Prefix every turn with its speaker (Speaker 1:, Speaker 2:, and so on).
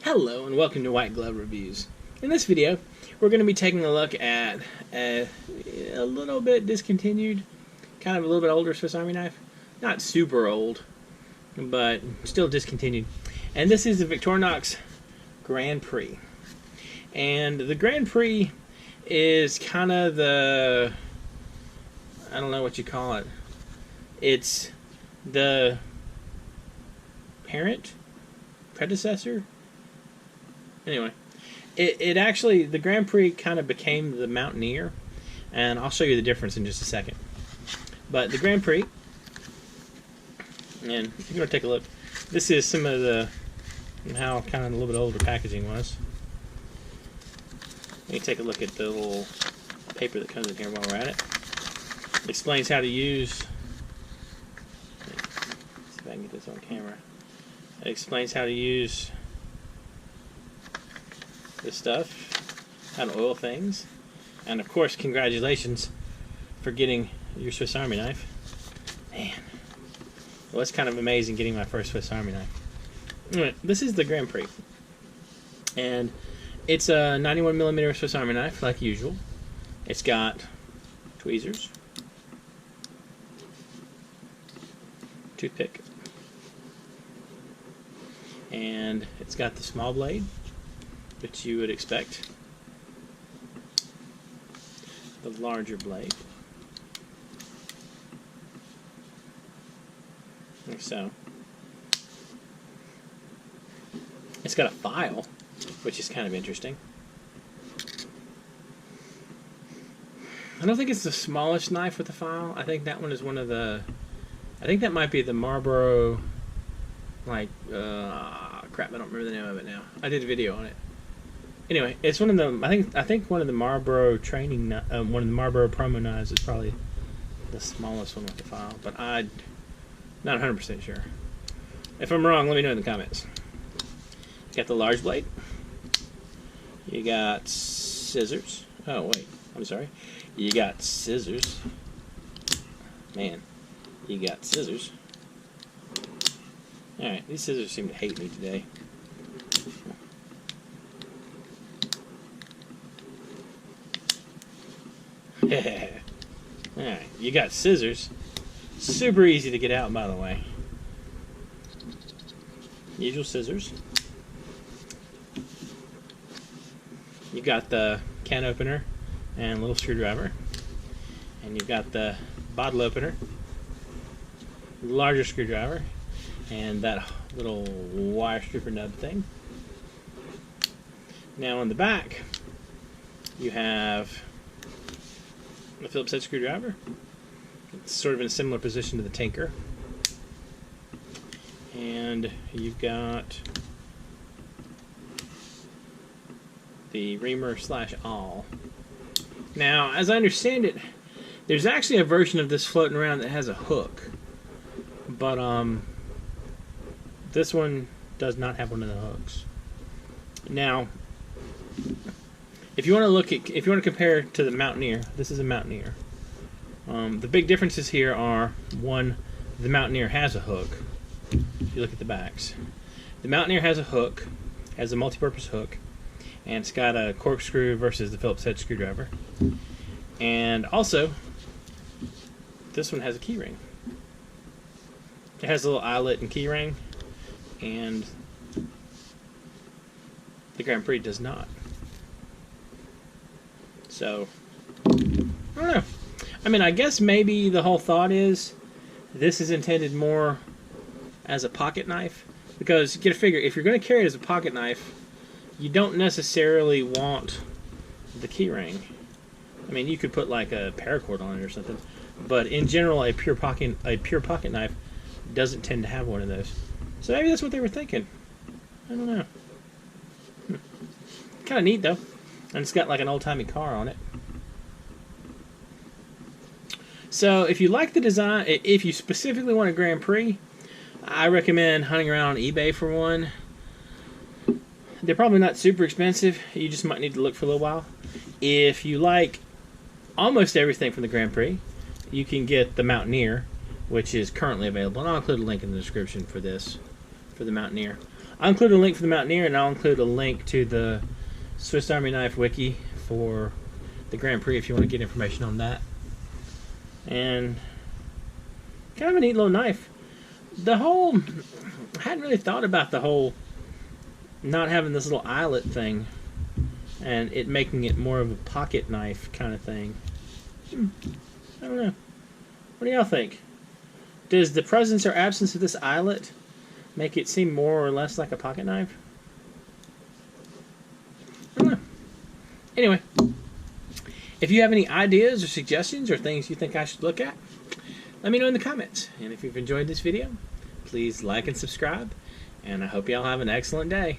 Speaker 1: Hello and welcome to White Glove Reviews. In this video, we're going to be taking a look at a little bit discontinued, kind of a little bit older Swiss Army knife. Not super old, but still discontinued. And this is the Victorinox Grand Prix. And the Grand Prix is kind of the, I don't know what you call it. It's the predecessor. Anyway, it actually, the Grand Prix kind of became the Mountaineer, and I'll show you the difference in just a second. But the Grand Prix, and if you want to take a look, this is some of the, how kind of a little bit older packaging was. Let me take a look at the little paper that comes in here while we're at it. It explains how to use, let's see if I can get this on camera. It explains how to use this stuff, how to oil things, and of course, congratulations for getting your Swiss Army knife. Man, well, it's kind of amazing getting my first Swiss Army knife. Anyway, this is the Grand Prix, and it's a 91mm Swiss Army knife, like usual. It's got tweezers, toothpick, and it's got the small blade that you would expect, the larger blade, like so. It's got a file, which is kind of interesting. I don't think it's the smallest knife with the file. I think that one is one of the, I think that might be the Marlboro, like, crap, I don't remember the name of it now. I did a video on it. Anyway, it's one of the, I think one of the Marlboro training, one of the Marlboro promo knives is probably the smallest one with the file, but I'm not 100% sure. If I'm wrong, let me know in the comments. You got the large blade. You got scissors. Oh, wait, I'm sorry. You got scissors. Man, you got scissors. Alright, these scissors seem to hate me today. Alright, you got scissors. Super easy to get out, by the way. Usual scissors. You got the can opener and little screwdriver. And you've got the bottle opener, larger screwdriver, and that little wire stripper nub thing. Now on the back, you have the Phillips head screwdriver. It's sort of in a similar position to the Tinker. And you've got the reamer / awl. Now, as I understand it, there's actually a version of this floating around that has a hook. But this one does not have one of the hooks. Now, if you want to look at, if you want to compare to the Mountaineer, this is a Mountaineer. The big differences here are, one, the Mountaineer has a hook. If you look at the backs, the Mountaineer has a hook, has a multi-purpose hook, and it's got a corkscrew versus the Phillips head screwdriver. And also, this one has a key ring. It has a little eyelet and key ring, and the Grand Prix does not. So, I don't know. I mean, I guess maybe the whole thought is this is intended more as a pocket knife, because you gotta figure, if you're going to carry it as a pocket knife, you don't necessarily want the key ring. I mean, you could put like a paracord on it or something, but in general, a pure pocket knife doesn't tend to have one of those. So maybe that's what they were thinking. I don't know. Kind of neat though. And it's got like an old-timey car on it. So if you like the design, if you specifically want a Grand Prix, I recommend hunting around on eBay for one. They're probably not super expensive. You just might need to look for a little while. If you like almost everything from the Grand Prix, you can get the Mountaineer, which is currently available. And I'll include a link in the description for this, for the Mountaineer. I'll include a link for the Mountaineer, and I'll include a link to the Swiss Army Knife Wiki for the Grand Prix if you want to get information on that. And kind of a neat little knife. I hadn't really thought about the whole not having this little eyelet thing and it making it more of a pocket knife kind of thing. I don't know. What do y'all think? Does the presence or absence of this eyelet make it seem more or less like a pocket knife? I don't know. Anyway, if you have any ideas or suggestions or things you think I should look at, let me know in the comments. And if you've enjoyed this video, please like and subscribe. And I hope y'all have an excellent day.